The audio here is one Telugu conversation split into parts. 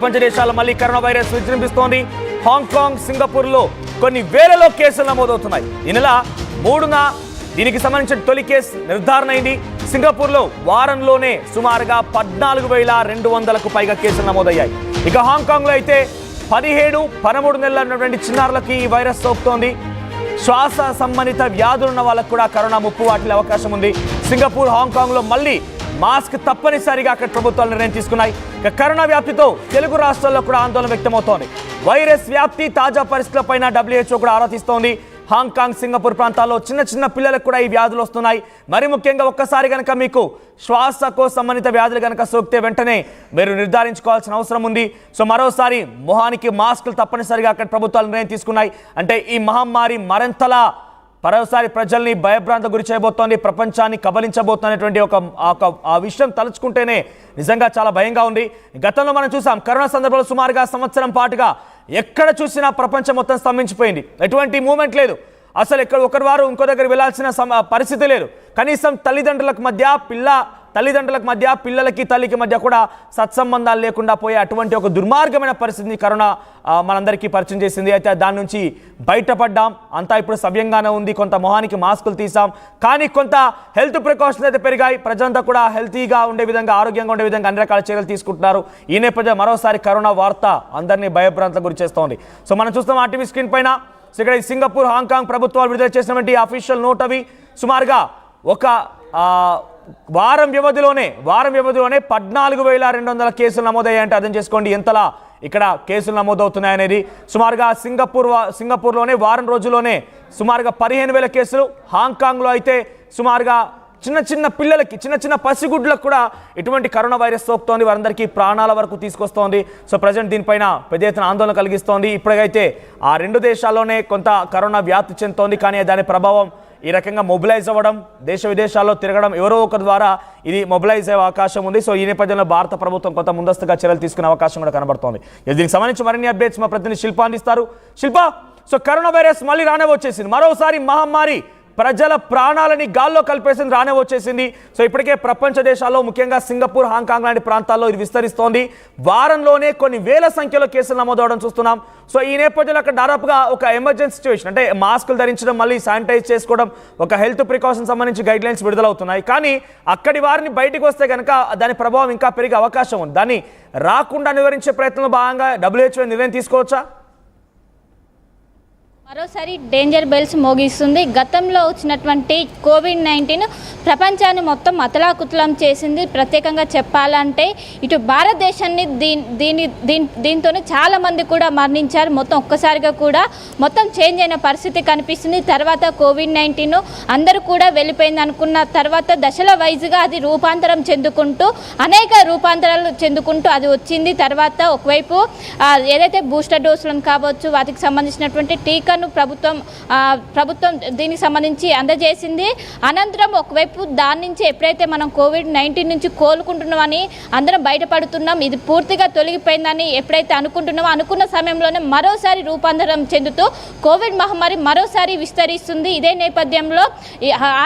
ప్రపంచ దేశాల్లో మళ్ళీ కరోనా వైరస్ విజృంభిస్తోంది. హాంకాంగ్, సింగపూర్లో కొన్ని వేలలో కేసులు నమోదవుతున్నాయి. ఈ నెల 3న దీనికి సంబంధించిన తొలి కేసు నిర్ధారణ అయింది. సింగపూర్లో వారంలోనే సుమారుగా 14,200కు పైగా కేసులు నమోదయ్యాయి. ఇక హాంకాంగ్లో అయితే 17-13 నెలల ఉన్నటువంటి చిన్నారులకి ఈ వైరస్ సోకుతోంది. శ్వాస సంబంధిత వ్యాధులున్న వాళ్ళకు కూడా కరోనా ముప్పు వాటిల్లే అవకాశం ఉంది. సింగపూర్, హాంకాంగ్లో మళ్ళీ మాస్క్ తప్పనిసరిగా అక్కడ ప్రభుత్వాలు నిర్ణయం తీసుకున్నాయి. ఇక కరోనా వ్యాప్తితో తెలుగు రాష్ట్రాల్లో కూడా ఆందోళన వ్యక్తమవుతోంది. వైరస్ వ్యాప్తి తాజా పరిస్థితులపైన WHO కూడా ఆరా తీస్తోంది. హాంకాంగ్, సింగపూర్ ప్రాంతాల్లో చిన్న పిల్లలకు కూడా ఈ వ్యాధులు వస్తున్నాయి. మరి ముఖ్యంగా ఒక్కసారి కనుక మీకు శ్వాసకోశ సంబంధిత వ్యాధులు కనుక సోకితే వెంటనే మీరు నిర్ధారించుకోవాల్సిన అవసరం ఉంది. సో మరోసారి మొహానికి మాస్కులు తప్పనిసరిగా అక్కడ ప్రభుత్వాలు నిర్ణయం తీసుకున్నాయి. అంటే ఈ మహమ్మారి మరింతలా మరోసారి ప్రజల్ని భయభ్రాంత గురి చేయబోతోంది, ప్రపంచాన్ని కబలించబోతున్నటువంటి ఆ విషయం తలుచుకుంటేనే నిజంగా చాలా భయంగా ఉంది. గతంలో మనం చూసాం కరోనా సందర్భంలో సుమారుగా సంవత్సరం పాటుగా ఎక్కడ చూసినా ప్రపంచం మొత్తం స్తంభించిపోయింది. ఎటువంటి మూమెంట్ లేదు. అసలు ఎక్కడ ఒకరి వారు ఇంకో దగ్గర వెళ్ళాల్సిన పరిస్థితి లేదు. కనీసం తల్లిదండ్రులకు మధ్య పిల్లలకి తల్లికి మధ్య కూడా సత్సంబంధాలు లేకుండా పోయే అటువంటి ఒక దుర్మార్గమైన పరిస్థితిని కరోనా మనందరికీ పరిచయం చేసింది. అయితే దాని నుంచి బయటపడ్డాం, అంతా ఇప్పుడు సవ్యంగానే ఉంది. కొంత మొహానికి మాస్కులు తీసాం, కానీ కొంత హెల్త్ ప్రికాషన్స్ అయితే పెరిగాయి. ప్రజలంతా కూడా హెల్తీగా ఉండే విధంగా, ఆరోగ్యంగా ఉండే విధంగా అన్ని రకాల చర్యలు తీసుకుంటున్నారు. ఈ నేపథ్యంలో మరోసారి కరోనా వార్త అందరినీ భయభ్రాంతలకు గురి చేస్తోంది. సో మనం చూస్తాం ఆర్టీవీ స్క్రీన్ పైన. సో ఇక్కడ సింగపూర్, హాంకాంగ్ ప్రభుత్వాలు విడుదల చేసినటువంటి అఫీషియల్ నోట్ అవి. సుమారుగా ఒక వారం వ్యవధిలోనే 14,200 కేసులు నమోదయ్యాయంటే అర్థం చేసుకోండి ఎంతలా ఇక్కడ కేసులు నమోదవుతున్నాయనేది. సుమారుగా సింగపూర్లోనే వారం రోజుల్లోనే సుమారుగా 15,000 కేసులు. హాంకాంగ్లో అయితే సుమారుగా చిన్న పిల్లలకి, చిన్న పసిగుడ్లకు కూడా ఇటువంటి కరోనా వైరస్ సోకుతోంది. వారందరికీ ప్రాణాల వరకు తీసుకొస్తోంది. సో ప్రజెంట్ దీనిపైన పెద్ద ఎత్తున ఆందోళన కలిగిస్తోంది. ఇప్పటికైతే ఆ 2 దేశాల్లోనే కొంత కరోనా వ్యాప్తి చెందుతోంది. కానీ దాని ప్రభావం ఈ రకంగా మొబిలైజ్ అవ్వడం, దేశ విదేశాల్లో తిరగడం, ఎవరో ఒకరి ద్వారా ఇది మొబిలైజ్ అయ్యే అవకాశం ఉంది. సో ఈ నేపథ్యంలో భారత ప్రభుత్వం కొంత ముందస్తుగా చర్యలు తీసుకునే అవకాశం కూడా కనబడుతోంది. దీనికి సంబంధించి మరిన్ని అప్డేట్స్ మా ప్రతినిధి శిల్ప అందిస్తారు. శిల్ప, సో కరోనా వైరస్ మళ్ళీ రానే వచ్చేసింది. మరోసారి మహమ్మారి ప్రజల ప్రాణాలని గాల్లో కలిపేసింది, రానే వచ్చేసింది. సో ఇప్పటికే ప్రపంచ దేశాల్లో ముఖ్యంగా సింగపూర్, హాంకాంగ్ లాంటి ప్రాంతాల్లో ఇది విస్తరిస్తోంది. వారంలోనే కొన్ని వేల సంఖ్యలో కేసులు నమోదవడం చూస్తున్నాం. సో ఈ నేపథ్యంలో అక్కడ దాదాపుగా ఒక ఎమర్జెన్సీ సిచ్యువేషన్, అంటే మాస్కులు ధరించడం, మళ్ళీ శానిటైజ్ చేసుకోవడం, ఒక హెల్త్ ప్రికాషన్ సంబంధించి గైడ్ లైన్స్ విడుదలవుతున్నాయి. కానీ అక్కడి వారిని బయటకు వస్తే కనుక దాని ప్రభావం ఇంకా పెరిగే అవకాశం ఉంది. దాన్ని రాకుండా నివారించే ప్రయత్నంలో భాగంగా WHO నిర్ణయం తీసుకోవచ్చా? మరోసారి డేంజర్ బెల్స్ మోగిస్తుంది. గతంలో వచ్చినటువంటి COVID-19 ప్రపంచాన్ని మొత్తం అతలాకుతలం చేసింది. ప్రత్యేకంగా చెప్పాలంటే ఇటు భారతదేశాన్ని దీంతోనే చాలామంది కూడా మరణించారు. మొత్తం ఒక్కసారిగా కూడా మొత్తం చేంజ్ అయిన పరిస్థితి కనిపిస్తుంది. తర్వాత COVID-19 అందరూ కూడా వెళ్ళిపోయింది అనుకున్న తర్వాత దశల వైజ్గా అది రూపాంతరం చెందుకుంటూ అనేక రూపాంతరాలు చెందుకుంటూ అది వచ్చింది. తర్వాత ఒకవైపు ఏదైతే బూస్టర్ డోసులను కావచ్చు, వాటికి సంబంధించినటువంటి టీకా ప్రభుత్వం దీనికి సంబంధించి అందజేసింది. అనంతరం ఒకవైపు దాని నుంచి ఎప్పుడైతే మనం COVID-19 నుంచి కోలుకుంటున్నామని అందరం బయటపడుతున్నాం, ఇది పూర్తిగా తొలగిపోయిందని ఎప్పుడైతే అనుకుంటున్నామో అనుకున్న సమయంలోనే మరోసారి రూపాంతరం చెందుతూ కోవిడ్ మహమ్మారి మరోసారి విస్తరిస్తుంది. ఇదే నేపథ్యంలో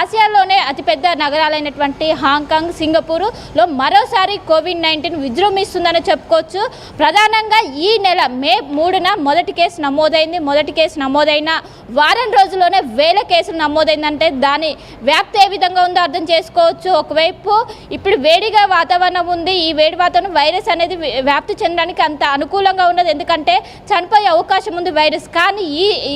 ఆసియాలోనే అతిపెద్ద నగరాలైనటువంటి హాంకాంగ్, సింగపూర్లో మరోసారి COVID-19 విజృంభిస్తుందని చెప్పుకోవచ్చు. ప్రధానంగా ఈ నెల మే 3న మొదటి కేసు నమోదైంది. మొదటి కేసు నమోదైన వారం రోజుల్లోనే 1000 కేసులు నమోదైందంటే దాని వ్యాప్తి ఏ విధంగా ఉందో అర్థం చేసుకోవచ్చు. ఒకవైపు ఇప్పుడు వేడిగా వాతావరణం ఉంది. ఈ వేడి వాతావరణం వైరస్ అనేది వ్యాప్తి చెందడానికి అంత అనుకూలంగా ఉన్నది. ఎందుకంటే చనిపోయే అవకాశం ఉంది వైరస్. కానీ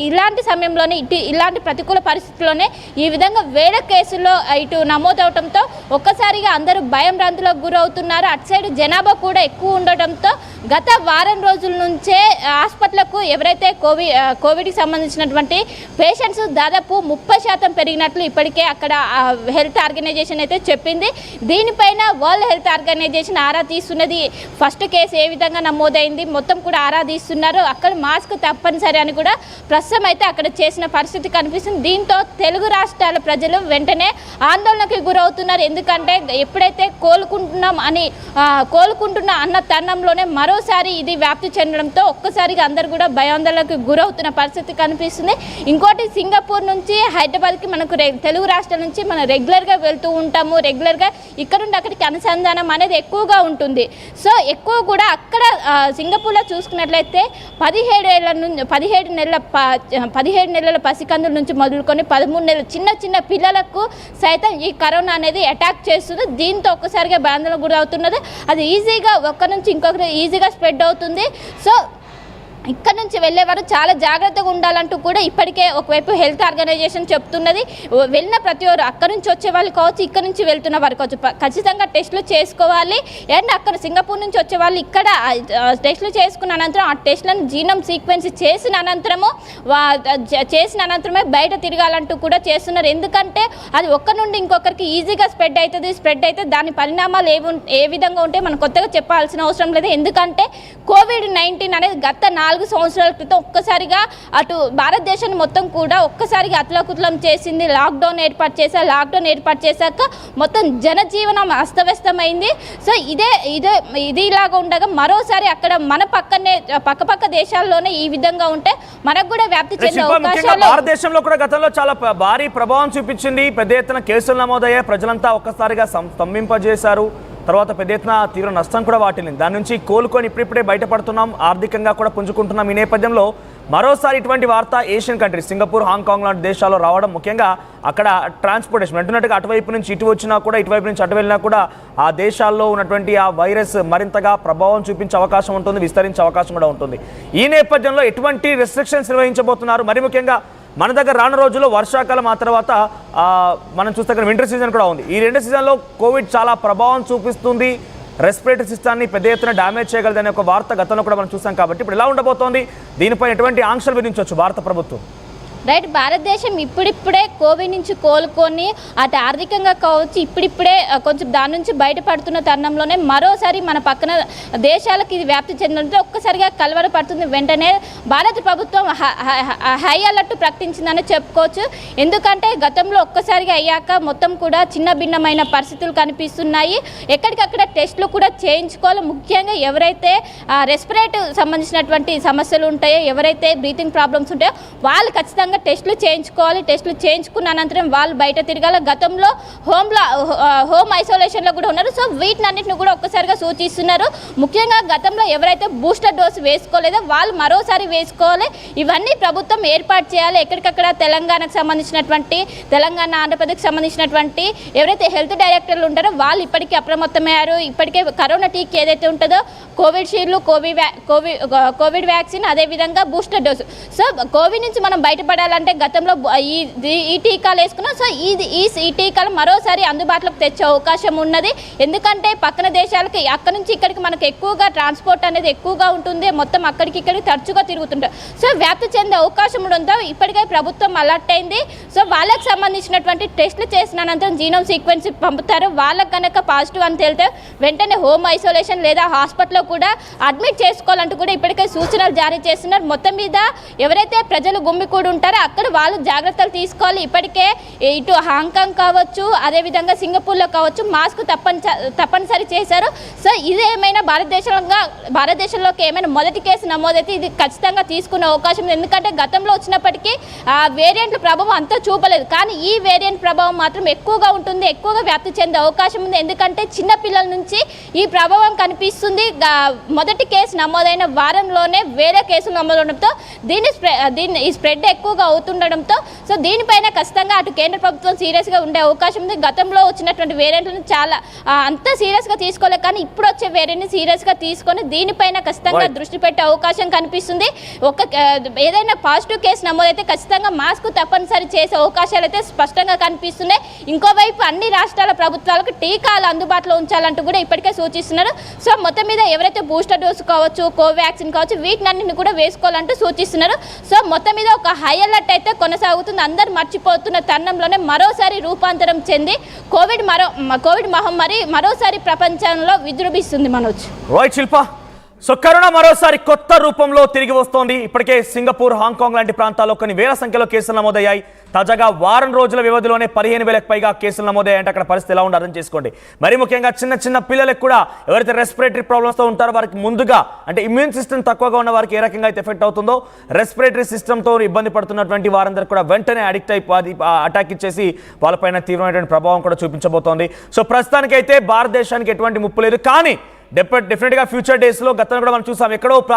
ఇలాంటి సమయంలోనే ఇలాంటి ప్రతికూల పరిస్థితుల్లోనే ఈ విధంగా 1000 కేసుల్లో ఇటు నమోదవడంతో ఒక్కసారిగా అందరూ భయభ్రాంతులకు గురవుతున్నారు. అటు సైడ్ జనాభా కూడా ఎక్కువ ఉండటంతో గత వారం రోజుల నుంచే హాస్పిటల్కు ఎవరైతే కోవిడ్కి సంబంధించినటువంటి పేషెంట్స్ దాదాపు 30% పెరిగినట్లు ఇప్పటికే అక్కడ హెల్త్ ఆర్గనైజేషన్ అయితే చెప్పింది. దీనిపైన వరల్డ్ హెల్త్ ఆర్గనైజేషన్ ఆరా తీస్తున్నది. ఫస్ట్ కేసు ఏ విధంగా నమోదైంది మొత్తం కూడా ఆరా తీస్తున్నారు. అక్కడ మాస్క్ తప్పనిసరి అని కూడా ప్రస్తుతం అయితే అక్కడ చేసిన పరిస్థితి కనిపిస్తుంది. దీంతో తెలుగు రాష్ట్రాల ప్రజలు వెంటనే ఆందోళనకి గురవుతున్నారు. ఎందుకంటే ఎప్పుడైతే కోలుకుంటున్న అన్న తరుణంలోనే మరోసారి ఇది వ్యాప్తి చెందడంతో ఒక్కసారిగా అందరూ కూడా భయాందోళనకు గురవుతున్న పరిస్థితి కనిపిస్తుంది. ఇంకోటి సింగపూర్ నుంచి హైదరాబాద్కి మనకు తెలుగు రాష్ట్రాల నుంచి మనం రెగ్యులర్గా వెళ్తూ ఉంటాము. రెగ్యులర్గా ఇక్కడ నుండి అక్కడికి అనుసంధానం అనేది ఎక్కువగా ఉంటుంది. సో ఎక్కువ కూడా అక్కడ సింగపూర్లో చూసుకున్నట్లయితే 17 నెలల పసికందుల నుంచి మొదలుకొని 13 నెలల చిన్న పిల్లలకు సైతం ఈ కరోనా అనేది అటాక్ చేస్తుంది. దీంతో ఒక్కసారిగా భయాందోళనకు గురవుతున్నది. అది ఈజీగా ఒక్కరి నుంచి ఇంకొకరు ఈజీగా స్ప్రెడ్ అవుతుంది. సో ఇక్కడ నుంచి వెళ్ళేవారు చాలా జాగ్రత్తగా ఉండాలంటూ కూడా ఇప్పటికే ఒకవైపు హెల్త్ ఆర్గనైజేషన్ చెప్తున్నది. వెళ్ళిన ప్రతి ఒక్కరు అక్కడ నుంచి వచ్చే వాళ్ళు కావచ్చు, ఇక్కడ నుంచి వెళ్తున్న వారు కావచ్చు, ఖచ్చితంగా టెస్టులు చేసుకోవాలి. అండ్ అక్కడ సింగపూర్ నుంచి వచ్చే వాళ్ళు ఇక్కడ టెస్టులు చేసుకున్న అనంతరం ఆ టెస్టులను జీనోమ్ సీక్వెన్స్ చేసిన అనంతరమే బయట తిరగాలంటూ కూడా చేస్తున్నారు. ఎందుకంటే అది ఒక్క నుండి ఇంకొకరికి ఈజీగా స్ప్రెడ్ అయితే దాని పరిణామాలు ఏ విధంగా ఉంటే మనం కొత్తగా చెప్పాల్సిన అవసరం లేదు. ఎందుకంటే కోవిడ్-19 అనేది గత 4 సంవత్సరాల క్రితం ఒక్కసారిగా అటు భారతదేశాన్ని మొత్తం కూడా ఒక్కసారిగా అతలాకుతలం చేసింది. లాక్డౌన్ ఏర్పాటు చేశాక మొత్తం జనజీవనం అస్తవ్యస్తమైంది. సో ఇది ఇలాగా ఉండగా మరోసారి అక్కడ మన పక్క దేశాల్లోనే ఈ విధంగా ఉంటే మనకు కూడా వ్యాప్తి చెందే అవకాశాలు. భారతదేశంలో కూడా గతంలో చాలా భారీ ప్రభావం చూపించింది. పెద్ద ఎత్తున కేసులు నమోదయ్యాయి. ప్రజలంతా ఒక్కసారిగా స్తంభింపజేశారు. తర్వాత పెద్ద ఎత్తున తీవ్ర నష్టం కూడా వాటిల్లింది. దాని నుంచి కోలుకొని ఇప్పుడిప్పుడే బయటపడుతున్నాం, ఆర్థికంగా కూడా పుంజుకుంటున్నాం. ఈ నేపథ్యంలో మరోసారి ఇటువంటి వార్త ఏషియన్ కంట్రీస్ సింగపూర్, హాంకాంగ్ లాంటి దేశాల్లో రావడం, ముఖ్యంగా అక్కడ ట్రాన్స్పోర్టేషన్ అంటున్నట్టుగా అటువైపు నుంచి ఇటు వచ్చినా కూడా ఇటువైపు నుంచి అటు వెళ్ళినా కూడా ఆ దేశాల్లో ఉన్నటువంటి ఆ వైరస్ మరింతగా ప్రభావం చూపించే అవకాశం ఉంటుంది, విస్తరించే అవకాశం కూడా ఉంటుంది. ఈ నేపథ్యంలో ఎటువంటి రెస్ట్రిక్షన్స్ నిర్వహించబోతున్నారు? మరి ముఖ్యంగా మన దగ్గర రాను రోజుల్లో వర్షాకాలం, ఆ తర్వాత మనం చూస్తే వింటర్ సీజన్ కూడా ఉంది. ఈ 2 సీజన్లో కోవిడ్ చాలా ప్రభావం చూపిస్తుంది, రెస్పిరేటరీ సిస్టాన్ని పెద్ద ఎత్తున డ్యామేజ్ చేయగలదనే ఒక వార్త గతంలో కూడా మనం చూసాం. కాబట్టి ఇప్పుడు ఎలా ఉండబోతోంది, దీనిపై ఎటువంటి ఆంక్షలు విధించవచ్చు భారత ప్రభుత్వం? రైట్, భారతదేశం ఇప్పుడిప్పుడే కోవిడ్ నుంచి కోలుకొని అటు ఆర్థికంగా కావచ్చు ఇప్పుడిప్పుడే కొంచెం దాని నుంచి బయటపడుతున్న తరుణంలోనే మరోసారి మన పక్కన దేశాలకు ఇది వ్యాప్తి చెందడంతో ఒక్కసారిగా కలవరపడుతుంది. వెంటనే భారత ప్రభుత్వం హై అలర్ట్ ప్రకటించిందని చెప్పుకోవచ్చు. ఎందుకంటే గతంలో ఒక్కసారిగా అయ్యాక మొత్తం కూడా చిన్న భిన్నమైన పరిస్థితులు కనిపిస్తున్నాయి. ఎక్కడికక్కడ టెస్టులు కూడా చేయించుకోవాలి. ముఖ్యంగా ఎవరైతే రెస్పిరేటరీ సంబంధించినటువంటి సమస్యలు ఉంటాయో, ఎవరైతే బ్రీతింగ్ ప్రాబ్లమ్స్ ఉంటాయో వాళ్ళు ఖచ్చితంగా టెస్టులు చేయించుకోవాలి. టెస్టులు చేయించుకున్న అనంతరం వాళ్ళు బయట తిరగాల. గతంలో హోమ్ ఐసోలేషన్లో కూడా ఉన్నారు. సో వీటినన్నింటిని కూడా ఒక్కసారిగా సూచిస్తున్నారు. ముఖ్యంగా గతంలో ఎవరైతే బూస్టర్ డోసు వేసుకోలేదో వాళ్ళు మరోసారి వేసుకోవాలి. ఇవన్నీ ప్రభుత్వం ఏర్పాటు చేయాలి. ఎక్కడికక్కడ తెలంగాణకు సంబంధించినటువంటి ఆంధ్రప్రదేశ్కి సంబంధించినటువంటి ఎవరైతే హెల్త్ డైరెక్టర్లు ఉంటారో వాళ్ళు ఇప్పటికీ అప్రమత్తమయ్యారు. ఇప్పటికే కరోనా టీకా ఏదైతే ఉంటుందో కోవిషీల్డ్, కోవిడ్ వ్యాక్సిన్, అదేవిధంగా బూస్టర్ డోసు. సో కోవిడ్ నుంచి మనం బయటపడాలంటే గతంలో ఈ టీకాలు వేసుకున్నాం. సో ఈ టీకాలు మరోసారి అందుబాటులోకి తెచ్చే అవకాశం ఉన్నది. ఎందుకంటే పక్కన దేశాలకి అక్కడ నుంచి ఇక్కడికి మనకు ఎక్కువగా ట్రాన్స్పోర్ట్ అనేది ఎక్కువగా ఉంటుంది. మొత్తం అక్కడికి ఇక్కడికి తరచుగా తిరుగుతుంటారు. సో వ్యాప్తి చెందే అవకాశం ఉండడంతో ఇప్పటికే ప్రభుత్వం అలర్ట్ అయింది. సో వాళ్ళకి సంబంధించినటువంటి టెస్టులు చేసిన అనంతరం జీనోమ్ సీక్వెన్స్ పంపుతారు. వాళ్ళకి కనుక పాజిటివ్ అని తేలితే వెంటనే హోమ్ ఐసోలేషన్ లేదా హాస్పిటల్లో కూడా అడ్మిట్ చేసుకోవాలంటూ కూడా ఇప్పటికే సూచనలు జారీ చేస్తున్నారు. మొత్తం మీద ఎవరైతే ప్రజలు గుమ్మికూడి ఉంటారో అక్కడ వాళ్ళు జాగ్రత్తలు తీసుకోవాలి. ఇప్పటికే ఇటు హాంకాంగ్ కావచ్చు, అదేవిధంగా సింగపూర్లో కావచ్చు మాస్క్ తప్పనిసరి చేశారు. సో ఇది ఏమైనా భారతదేశంలోకి ఏమైనా మొదటి కేసు నమోదైతే ఇది ఖచ్చితంగా తీసుకునే అవకాశం ఉంది. ఎందుకంటే గతంలో వచ్చినప్పటికీ ఆ వేరియంట్ల ప్రభావం అంతా చూపలేదు. కానీ ఈ వేరియంట్ ప్రభావం మాత్రం ఎక్కువగా ఉంటుంది, ఎక్కువగా వ్యాప్తి చెందే అవకాశం ఉంది. ఎందుకంటే చిన్నపిల్లల నుంచి ఈ ప్రభావం కనిపిస్తుంది. మొదటి కేసు నమోదైన వారంలోనే వేరే కేసులు నమోదవడంతో ఈ స్ప్రెడ్ ఎక్కువగా అవుతుండడంతో సో దీనిపైన ఖచ్చితంగా అటు కేంద్ర ప్రభుత్వం సీరియస్గా ఉండే అవకాశం ఉంది. గతంలో వచ్చినటువంటి వేరియంట్లను చాలా అంత సీరియస్గా తీసుకోలేదు. కానీ ఇప్పుడు వచ్చే వేరియంట్ని సీరియస్గా తీసుకొని దీనిపైన ఖచ్చితంగా దృష్టి పెట్టే అవకాశం కనిపిస్తుంది. ఏదైనా పాజిటివ్ కేసు నమోదైతే ఖచ్చితంగా మాస్క్ తప్పనిసరి చేసే అవకాశాలు అయితే స్పష్టంగా కనిపిస్తున్నాయి. ఇంకోవైపు అన్ని రాష్ట్రాల ప్రభుత్వాలకు టీకాలు అందుబాటులో ఉంచాలంటూ కూడా ఇప్పటికే సూచిస్తున్నారు. సో మొత్తం మీద ఎవరైతే బూస్టర్ డోసు కావచ్చు, కోవాక్సిన్ కావచ్చు వీటినన్నింటిని కూడా వేసుకోవాలంటూ సూచిస్తున్నారు. సో మొత్తం మీద ఒక హై అలర్ట్ అయితే కొనసాగుతుంది. అందరు మర్చిపోతున్న తరుణంలోనే మరోసారి రూపాంతరం చెంది కోవిడ్ మహమ్మారి మరోసారి ప్రపంచంలో విజృంభిస్తుంది. మనోజ్, రైట్ శిల్ప, సో కరోనా మరోసారి కొత్త రూపంలో తిరిగి వస్తోంది. ఇప్పటికే సింగపూర్, హాంకాంగ్ లాంటి ప్రాంతాల్లో కొన్ని వేల సంఖ్యలో కేసులు నమోదయ్యాయి. తాజాగా వారం రోజుల వ్యవధిలోనే 15,000కు పైగా కేసులు నమోదయ్యాయంటే అక్కడ పరిస్థితి ఎలా ఉందో అర్థం చేసుకోండి. మరి ముఖ్యంగా చిన్న చిన్న పిల్లలకు కూడా ఎవరైతే రెస్పిరేటరీ ప్రాబ్లమ్స్తో ఉంటారో వారికి ముందుగా అంటే ఇమ్యూన్ సిస్టమ్ తక్కువగా ఉన్న వారికి ఏ రకంగా అయితే ఎఫెక్ట్ అవుతుందో రెస్పిరేటరీ సిస్టమ్తో ఇబ్బంది పడుతున్నటువంటి వారందరూ కూడా వెంటనే అడిక్ట్ అయిపోయి అటాక్ ఇచ్చేసి వాళ్ళపైన తీవ్రమైనటువంటి ప్రభావం కూడా చూపించబోతోంది. సో ప్రస్తుతానికైతే భారతదేశానికి ఎటువంటి ముప్పు లేదు. కానీ డెఫినెట్గా ఫ్యూచర్ డేస్లో గతంలో కూడా మనం చూసాం ఎక్కడో